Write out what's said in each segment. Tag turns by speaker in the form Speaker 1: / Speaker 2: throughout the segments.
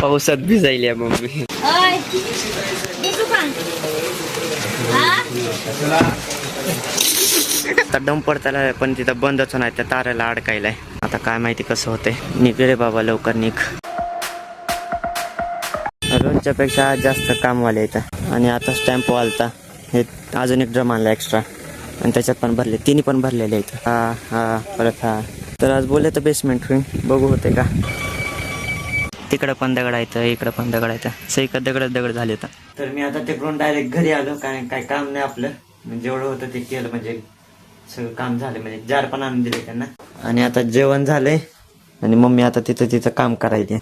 Speaker 1: पावसात भिजायली मम्मी. आता डंपर त्याला पण तिथं बंदच नाही, त्या तारेला अडकायलाय. आता काय माहिती कसं होतंय. निघ रे बाबा लवकर निघ. रोजच्या पेक्षा आज जास्त कामवाले येतं. आणि आता स्टॅम्प वालता हे अजून एक ड्रम आणला एक्स्ट्रा आणि त्याच्यात पण भरले, तिन्ही पण भरलेले आहेत. हा परत हा. तर आज बोलले तर बेसमेंट होईल, बघू होते का. तिकडं पण दगड आहेत, इकडं पण दगड आहेत, सगळीकडे दगड झाले होता. तर मी आता तिकडून डायरेक्ट घरी आलो, कारण काय काम नाही आपलं. म्हणजे जेवढं होतं ते केलं, म्हणजे सगळं काम झालं. म्हणजे जार पण आणून दिले त्यांना. आणि आता जेवण झालंय आणि मम्मी आता तिथं काम करायचे.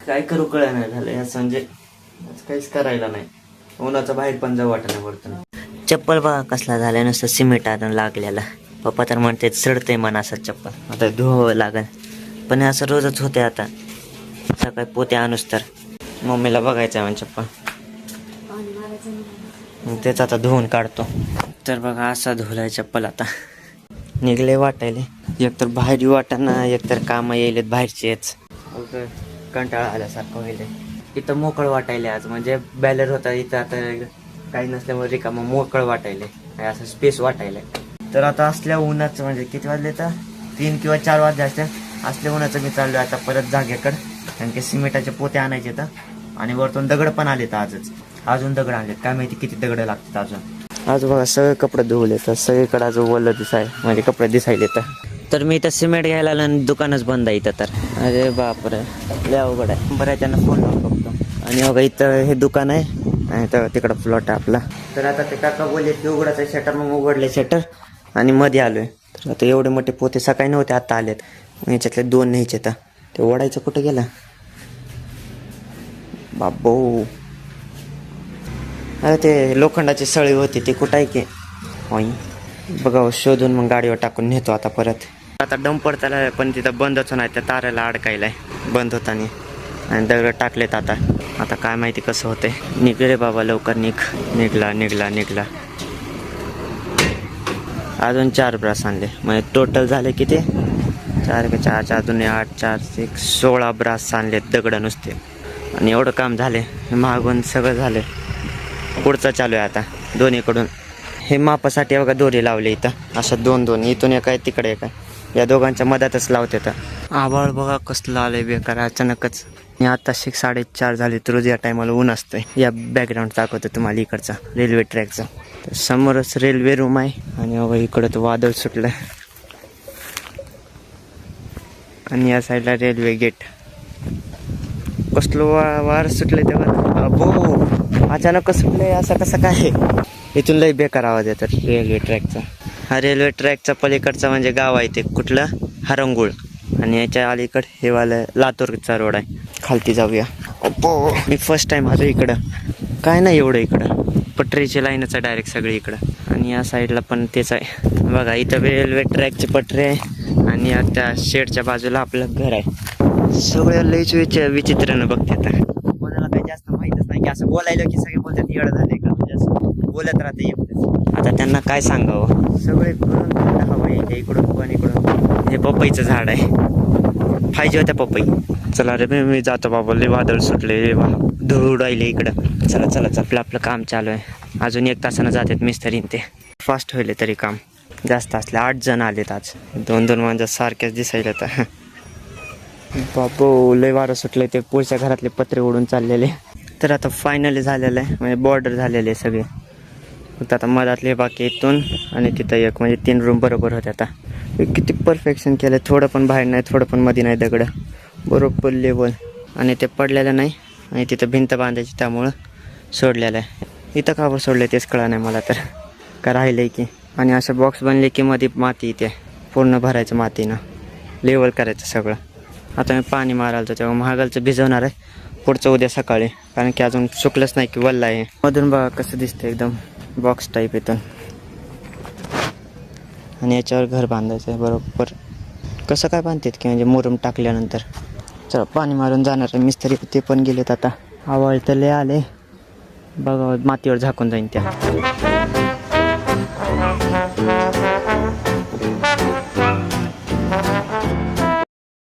Speaker 1: काय करू कळलं नाही झालंय असं, म्हणजे काहीच करायला नाही. उन्हाचं बाहेर पण जाऊ वाटत नाही. चप्पल बघा कसला झालाय, नुसतं सिमेंट आणून लागलेला. पप्पा तर म्हणते सडतंय मन असं चप्पल, आता धुवावं लागेल. पण असं रोजच होते. आता सकाळी पोते आणूस तर मम्मीला बघायचं आहे चप्पल, तेच आता धुवून काढतो. तर बघा असा धुलाय चप्पल. आता निघले वाटायले, एकतर बाहेर वाटाना, एकतर कामं येईलेत बाहेरचेच. कंटाळा आल्यासारखं होईल. इथं मोकळ वाटायले आज, म्हणजे बॅलर होता इथं, आता काही नसल्यामुळे रिकामं मोकळ वाटायले, असं स्पेस वाटायला. तर आता असल्या उन्हाचं, म्हणजे किती वाजले तर 3 किंवा 4 वाजले असते. असल्या उन्हाचं मी चाललोय आता परत जागेकडे, कारण की सिमेंटाचे पोते आणायचे तर. आणि वरतून दगड पण आलेत आजच, अजून दगड आणलेत. काय माहिती किती दगड लागतात अजून. आज बघा सगळे कपडे धुवले तर सगळीकडे आज ओलं दिसाय, म्हणजे कपडे दिसायले. तर मी इथं सिमेंट घ्यायला आलो आणि दुकानच बंद आहे इथं. तर अरे बापरे, लय अवघड आहे. बरं त्यांना फोन लावून बघतो. आणि बघा इथं हे दुकान आहे आणि तर तिकडं प्लॉट आहे आपला. तर आता ते काका बोलले की उघडायचं शटर, मग उघडले शटर आणि मध्ये आलोय. तर आता एवढे मोठे पोते सकाळी नव्हते, आता आलेत. याच्यातले 2 न्यायचे तर ते ओढायचं कुठं गेला बाबो. अरे ते लोखंडाची सळी होती ती कुठं आहे की होई बघा, शोधून मग गाडीवर टाकून नेतो आता परत. आता डंपर त्याला पण तिथं बंदच नाही, त्या तारेला अडकायलाय बंद होताना. आणि दगड टाकलेत. आता काय माहिती कसं होतंय. निघ रे बाबा लवकर निघ. निघला. अजून 4 ब्रास आणले, म्हणजे टोटल झाले किती, 4 2 8 4 6 16 ब्रास आणलेत दगड नुसते. आणि एवढं काम झाले, मागून सगळं झालं. पुढचं चालू आहे आता दोन्हीकडून. हे मापासाठी बघा दोरी लावली इथं, असं 2 इथून एक आहे तिकडे एक आहे. या दोघांच्या मधातच लावते. तर आभाळ बघा कसलं आलंय बेकार अचानकच. आता 4:30 झाले, तर रोज या टायमाला ऊन असतंय. या बॅकग्राऊंड दाखवतो तुम्हाला इकडचा रेल्वे ट्रॅकचा. तर समोरच रेल्वे रूम आहे आणि बघा इकडं तर वादळ सुटलं. आणि या साईडला रेल्वे गेट. कसलं वार सुटलंय तेव्हा. अबो अचानक सुटलंय, असं कसं काय. इथून लय बेकार आवाज येतात रेल्वे ट्रॅकचा. हा रेल्वे ट्रॅकचा पलीकडचा म्हणजे गाव आहे ते कुठलं, हरंगुळ. आणि याच्या अलीकडे हे वाला लातूरचा रोड आहे. खालती जाऊया. अप्पो मी फर्स्ट टाइम आलो इकडं. काय नाही एवढं इकडं, पटरीची लाईनच आहे डायरेक्ट सगळी इकडं. आणि या साईडला पण तेच आहे बघा. इथं रेल्वे ट्रॅकची पटरी आहे आणि त्या शेडच्या बाजूला आपलं घर आहे. सगळं लईच विचित्रानं बघते. आता कोणाला काही जास्त माहीतच नाही की असं बोलायला की सगळे बोलतात येडं झाले का, म्हणजे असं बोलत राहते एकटेच. आता त्यांना काय सांगावं, सगळे करून हवं आहे इकडून पण इकडून. हे पपईचं झाड आहे, पाहिजे होत्या पपई. चला रे मी जातो बाबा, लय वादळ सुटले, धूळ उडायले इकडं. चला आपलं काम चालू आहे. अजून 1 तासानं जातात मिस्त्रीन ते. फास्ट होईल तरी काम. जास्त असले 8 जण आलेत आज. 2 माणसं सारख्याच दिसायला. तर बाबो लय वारं सुटले, ते पुढच्या घरातले पत्रे उडून चाललेले. तर आता फायनली झालेलं आहे, म्हणजे बॉर्डर झालेले सगळे. फक्त आता मधातले बाकी इथून आणि तिथं एक, म्हणजे 3 रूम बरोबर होते. आता किती परफेक्शन केलं, थोडं पण बाहेर नाही, थोडं पण मध्ये नाही, दगड बरोबर लेवल. आणि ते पडलेलं नाही. आणि तिथं भिंत बांधायची त्यामुळं सोडलेलं आहे. इथं का बरं सोडलं तेच कळलं नाही मला, तर का राहिलं आहे की. आणि असं बॉक्स बनले की मध्ये माती येते, पूर्ण भरायचं मातीनं, लेवल करायचं सगळं. आता मी पाणी मारायला तेव्हा महागालचं भिजवणार आहे पुढचं उद्या सकाळी, कारण की अजून सुकलंच नाही की वल्ला आहे. मधून बघा कसं दिसतं, एकदम बॉक्स टाईप इथून. आणि याच्यावर घर बांधायचं आहे बरोबर. कसं काय बांधतात की, म्हणजे मुरुम टाकल्यानंतर. चला पाणी मारून जाणार आहे मिस्त्री, ते पण गेलेत. आता आवाळ तर लय आले बघा, मातीवर झाकून जाईन त्या.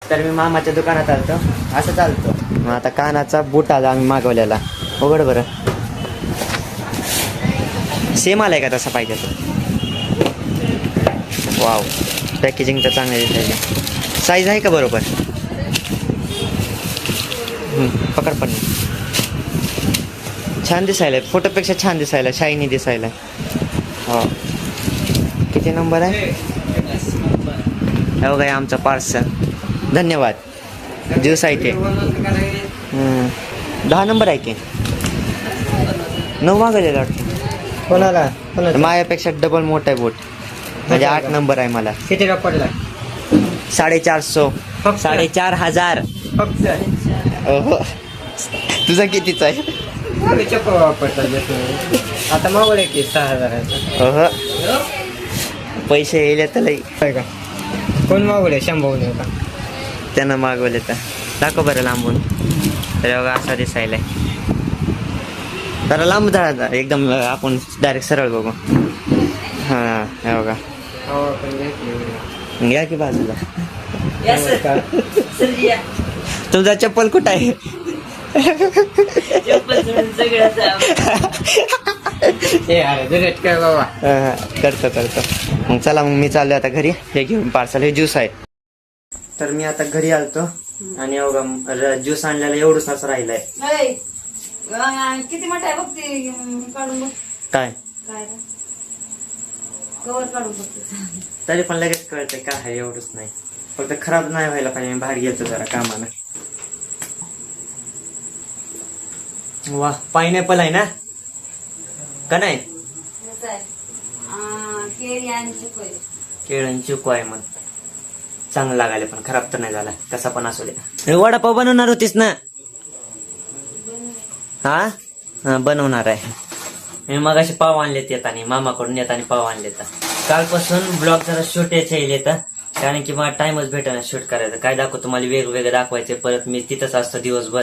Speaker 1: तर मी मामाच्या दुकानात आलतो, असं चालतो मग आता कानाचा बूट आला आम्ही मागवलेला. उघड बरं. सेम आलाय का तसा पाहिजे तर? वाव, पॅकेजिंग तर चांगलं दिसायला. साईज आहे का बरोबर? पकड पण छान दिसायला, फोटोपेक्षा छान दिसायला, शायनी दिसायला. हो. किती नंबर आहे? हो काय आमचा पार्सल. धन्यवाद. ज्यूस आहे ते 10 नंबर आहे की 9 मागवलेला वाटतं.
Speaker 2: कोणाला?
Speaker 1: माझ्यापेक्षा डबल मोठा आहे बोट. म्हणजे 8 नंबर आहे मला.
Speaker 2: किती पडला?
Speaker 1: 450. 4,500.
Speaker 2: फक्त
Speaker 1: तुझा कितीचा आहे?
Speaker 2: चप्पल वापरतात आता मागवले की 6,000.
Speaker 1: पैसे येईल तर लई.
Speaker 2: का कोण मागवले? शंभर का
Speaker 1: त्यानं मागवले तर दाखव बरं लांबून. तर बघा असा दिसायलाय. जरा लांब जा एकदम, आपण डायरेक्ट सरळ बघू. हां हे बघा. घ्या की बाजूला. तुझा चप्पल कुठं आहे? करतो. मग चला, मग मी चाललो आता घरी. हे घेऊन पार्सल. हे ज्यूस आहे. तर मी आता घरी आलतो आणि ज्यूस आणलेला एवढंच असं राहिलंय.
Speaker 3: किती मोठा आहे बघ ते, काढून बघ.
Speaker 1: काय
Speaker 3: कवर काढून बघते.
Speaker 1: तरी पण लगेच कळतंय काय आहे. एवढंच नाही, फक्त खराब नाही व्हायला पाहिजे. मी बाहेर गेलो जरा कामानं. वा, पायनॅपल आहे ना का नाही?
Speaker 3: केळी आणि चिकू.
Speaker 1: केळं चिकू आहे. मग चांगलं लागायला, पण खराब तर नाही झाला. कसा पण असू दे. वडापाव बनवणार होतीस ना? हा बनवणार आहे. मी मग असे पाव आणलेत येतानी, मामाकडून येतानी पाव आणले. तर कालपासून ब्लॉग जरा शूट यायचे कारण की मला टाइमच भेटेना शूट करायचं. काय दाखवतो तुम्हाला, वेगवेगळे दाखवायचे. परत मी तिथंच असतो दिवसभर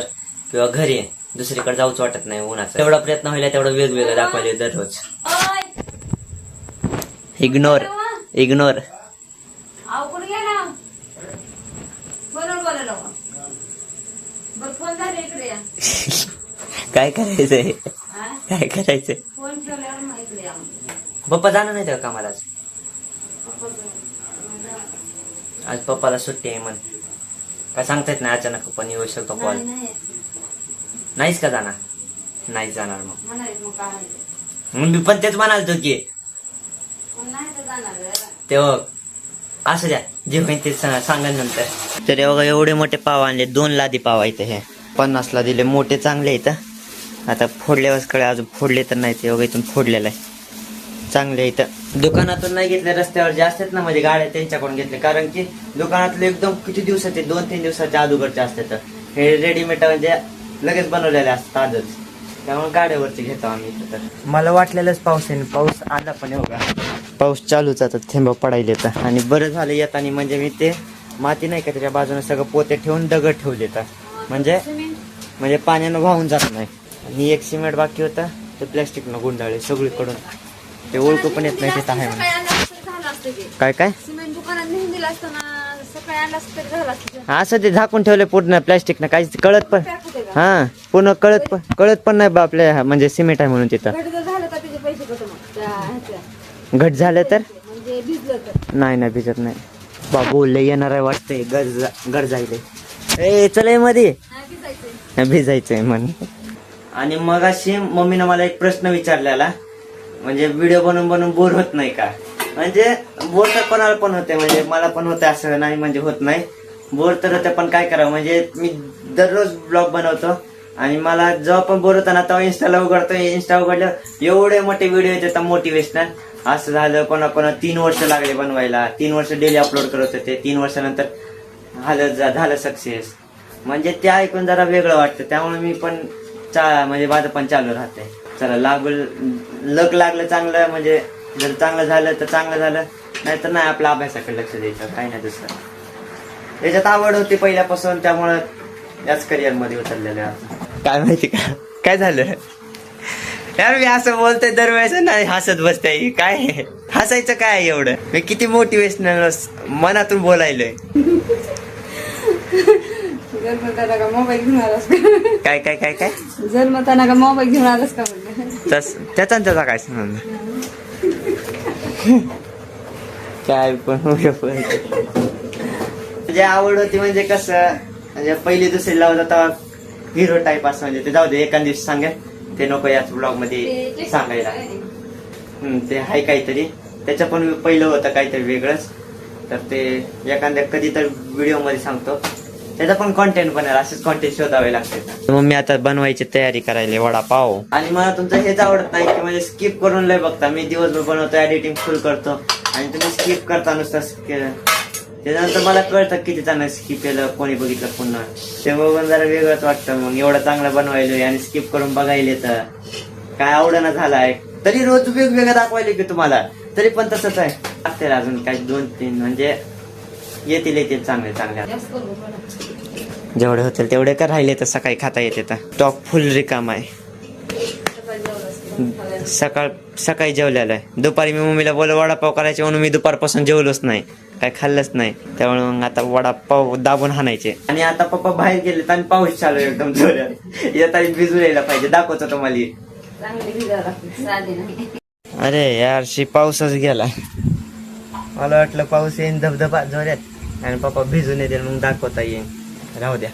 Speaker 1: किंवा घरी आहे. दुसरीकडे जाऊच वाटत नाही उन्हाचा. तेवढा प्रयत्न होईल तेवढं वेगवेगळं दाखवायचे दररोज. इग्नोर. काय करायचंय?
Speaker 3: फोन ठेवल्यावर मग इकडे या.
Speaker 1: पप्पा जाणार नाही तेव्हा कामाला आज पप्पाला सुट्टी आहे. म्हण काय सांगता येत नाही, अचानक पण येऊ शकतो कॉल. नाहीच का जाणार? नाही जाणार. मग मी पण तेच म्हणालतो की तेव्हा असं द्या जे होईल ते सांगा नंतर. तर एवढे मोठे पाव आणले. 2 लादी पाव आहेत. हे 50ला दिले. मोठे चांगले आहेत. आता फोडल्यावर कळे, अजून फोडले तर नाही. ते इथून फोडलेलं आहे. चांगले इथं दुकानातून नाही घेतले. रस्त्यावर जे असतात ना म्हणजे गाड्या, त्यांच्याकडून घेतले. कारण की दुकानातले एकदम किती दिवसाचे, 2-3 दिवसाच्या अगोदरचे असतात. हे रेडीमेड म्हणजे लगेच बनवलेले असतात आजच. त्यामुळे गाड्यावरचे घेतो आम्ही इथं. तर मला वाटलेलंच पाऊस आहे. पाऊस आला पण बघा, पाऊस चालूच आता. थेंब पडायले तर. आणि बरं झालं येतानी, म्हणजे मी ते माती नाही का त्याच्या बाजूने सगळं पोते ठेवून दगड ठेवले तर म्हणजे पाण्यानं वाहून जात नाही. आणि एक सिमेंट बाकी होता, ते प्लॅस्टिकनं गुंडाळले सगळीकडून. ते ओळखू पण येत नाही तिथं आहे म्हणून. काय
Speaker 3: सिमेंट दुकानात नेऊन दिला असताना सकाळी आणला झालं असतं.
Speaker 1: असं ते झाकून ठेवले पूर्ण प्लॅस्टिकनं. काहीच कळत पण पूर्ण कळत पण नाही बा आपल्या म्हणजे सिमेंट आहे म्हणून. तिथं
Speaker 3: झालं का त्याचे पैसे कटू मग
Speaker 1: घट झालं तर
Speaker 3: म्हणजे भिजलं तर
Speaker 1: नाही भिजत नाही. बाबू लय येणार आहे वाटतंय. गरजायले. ए चल मध्ये भिजायचंय म्हण. आणि मग अशी मम्मीनं मला एक प्रश्न विचारलेला, म्हणजे व्हिडिओ बनवून बोर होत नाही का? म्हणजे बोर तर कोणाला पण होते, म्हणजे मला पण होते. असं नाही म्हणजे होत नाही, बोर तर होते. पण काय करावं, म्हणजे मी दररोज ब्लॉग बनवतो आणि मला जेव्हा पण बोर होता ना तेव्हा इंस्टाला उघडतो. इंस्टा उघडलं एवढे मोठे व्हिडिओ येतात मोटिवेशनल. असं झालं, कोणा 3 वर्ष लागले बनवायला. 3 वर्ष डेली अपलोड करत होते. 3 वर्षानंतर झालं सक्सेस. म्हणजे ते ऐकून जरा वेगळं वाटतं. त्यामुळे मी पण म्हणजे माझं पण चालू राहतंय. चला लक लागलं चांगलं, म्हणजे जर चांगलं झालं तर चांगलं झालं, नाहीतर नाही. आपल्या अभ्यासाकडे लक्ष द्यायचं, काही नाही दुसरं. याच्यात आवड होती पहिल्यापासून, त्यामुळं याच करिअर मध्ये उतरलेलं आहे. काय माहिती का काय झालं यार, मी असं बोलतोय दरवेळेस नाही हसत बसताय. काय हसायचं काय एवढं? मी किती मोटिवेशनल मनातून बोलायलोय.
Speaker 3: जन्मताना का मोबाईल घेऊन आलास का
Speaker 1: काय काय काय काय
Speaker 3: जन्मताना का मोबाईल घेऊन आलास का म्हणलं
Speaker 1: त्याचा आणि त्याचा काय संबंध काय पण म्हणजे आवड होती म्हणजे कसं म्हणजे पहिली दुसरी लावत होता हिरो टाईप असं म्हणजे ते जाऊ दे एका दिवशी सांगेल ते नको याच ब्लॉग मध्ये सांगायला ते आहे काहीतरी त्याचं पण पहिलं होतं काहीतरी वेगळंच तर ते एखाद्या कधी तर व्हिडिओ मध्ये सांगतो त्याचा पण कॉन्टेंट बनेल असेच कॉन्टेंट शोधावे लागते मग मी आता बनवायची तयारी करायला वडापाव आणि मला तुमचं हेच आवडत नाही की म्हणजे स्किप करून लय बघता मी दिवसभर बनवतो एडिटिंग फुल करतो आणि तुम्ही स्किप करता नुसतं त्याच्यानंतर मला कळतं किती चांगलं स्किप केलं कोणी बघितलं पुन्हा ते बघून जरा वेगळंच वाटतं मग एवढं चांगलं बनवायला आणि स्किप करून बघायला तर काय आवडणं झालाय तरी रोज वेगवेगळं दाखवायला की तुम्हाला तरी पण तसंच आहे लागतील अजून काही 2-3 म्हणजे येतील चांगले जेवढे होतील तेवढे का राहिले तर सकाळी खाता येते तर टॉप फुल रिकाम आहे सकाळी जेवलेलं आहे दुपारी मी मम्मीला बोल वडापाव करायचे म्हणून मी दुपारपासून जेवलोच नाही काय खाल्लंच नाही त्यामुळे मग आता वडापाव दाबून हाणायचे आणि आता पप्पा बाहेर गेले आणि पाऊस चालू एकदम जोरात येता भिजून यायला पाहिजे दाखवतो तुम्हाला अरे यारशी पाऊसच गेला मला वाटलं पाऊस येईन धबधबा जोरात आणि पप्पा भिजून येतील मग दाखवता येईल राहू द्या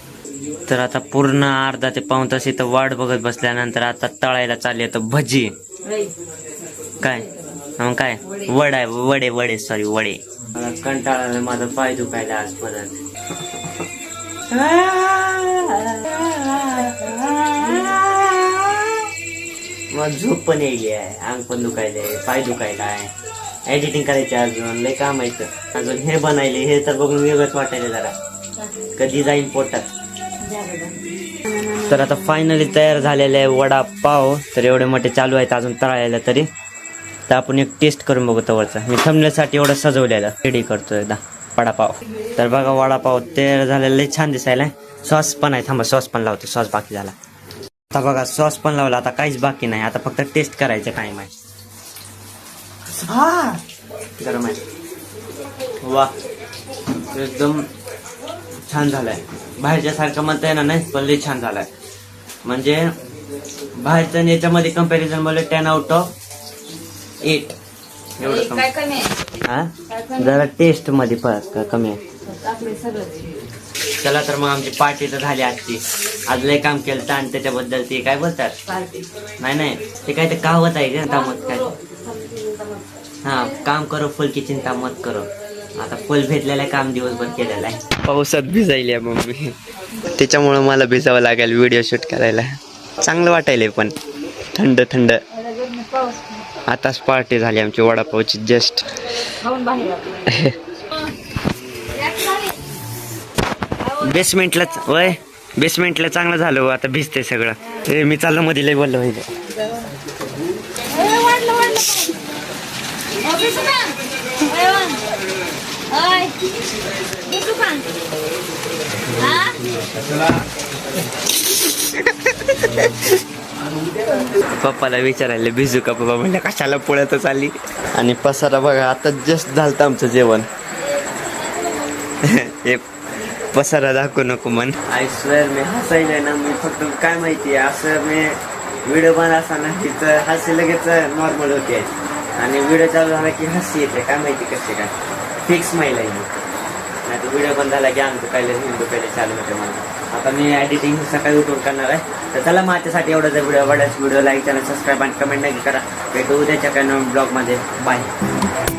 Speaker 1: तर आता पूर्ण अर्धा ते पाऊण तास इथं वाट बघत बसल्यानंतर आता तळायला चालली तर भजी काय मग काय वडे सॉरी वडे मला कंटाळा माझा पाय दुखायला आज परत मग झोप पण यायली आहे अंग पण दुखायले पाय दुखायला आहे एडिटिंग करायचे अजून लय काम आहे अजून हे बनायले हे तर बघून वेगळंच वाटायला जरा कधी जाईल पोटात तर आता फायनली तयार झालेले आहे वडापाव तर एवढे मोठे चालू आहेत अजून तळायला तरी तर आपण एक टेस्ट करून बघू तवरचा मी थंबण्यासाठी एवढं सजवलेलं रेडी करतो एकदा वडापाव तर बघा वडापाव तयार झालेलं लय छान दिसायला सॉस पण आहे थांबा सॉस पण लावतो सॉस बाकी झाला आता बघा सॉस पण लावला आता काहीच बाकी नाही आता फक्त टेस्ट करायचं टाइम आहे गरम आहे वा एकदम छान झालाय बाहेरच्या सारखं म्हणता येणार नाही पण लय छान झालाय म्हणजे बाहेरच्या याच्यामध्ये कम्पॅरिझन मध्ये 10 out of 8 एवढं हा जरा टेस्ट मध्ये कमी आहे चला तर मग आमची पार्टी तर झाली आजची आज लय काम केलं आणि त्याच्याबद्दल ते काय बोलतात नाही ते काय ते कहावत आहे का कामत काय हा काम करो फुल की चिंता मत करो आता फुल भेटलेलं आहे काम दिवसभर केलेलं आहे पावसात भिजायली आहे मम्मी त्याच्यामुळे मला भिजावं लागेल व्हिडिओ शूट करायला चांगलं वाटायलंय पण थंड थंड आताच पार्टी झाली आमची वडापावची जस्ट बेसमेंटला चांगलं झालं आता भिजते सगळं मी चाललो मध्ये लय बोललो होईल पप्पाला विचारायला भिजू का पप्पा म्हणजे कशाला पोळ्यात चालली आणि पसारा बघा आता जस्ट झालं आमचं जेवण हे पसारा दाखवू नको मन आय स्वेअर मी हसायला ना मी फक्त काय माहिती असं मी व्हिडिओ बनत असताना तिथं हसी लगेच नॉर्मल होते आणि व्हिडिओ चालू झाला की हसी येते काय माहिती कसे काय फिक्स स्माईल आहे नाही तर व्हिडिओ बंद झाला की अंग दुखायला चालू होते मला आता मी एडिटिंग सकाळी उठून करणार आहे तर चला माझ्यासाठी एवढं जर व्हिडिओ लाईक चॅनल सबस्क्राईब आणि कमेंट नाही करा भेटू उद्याच्या काय ब्लॉगमध्ये बाय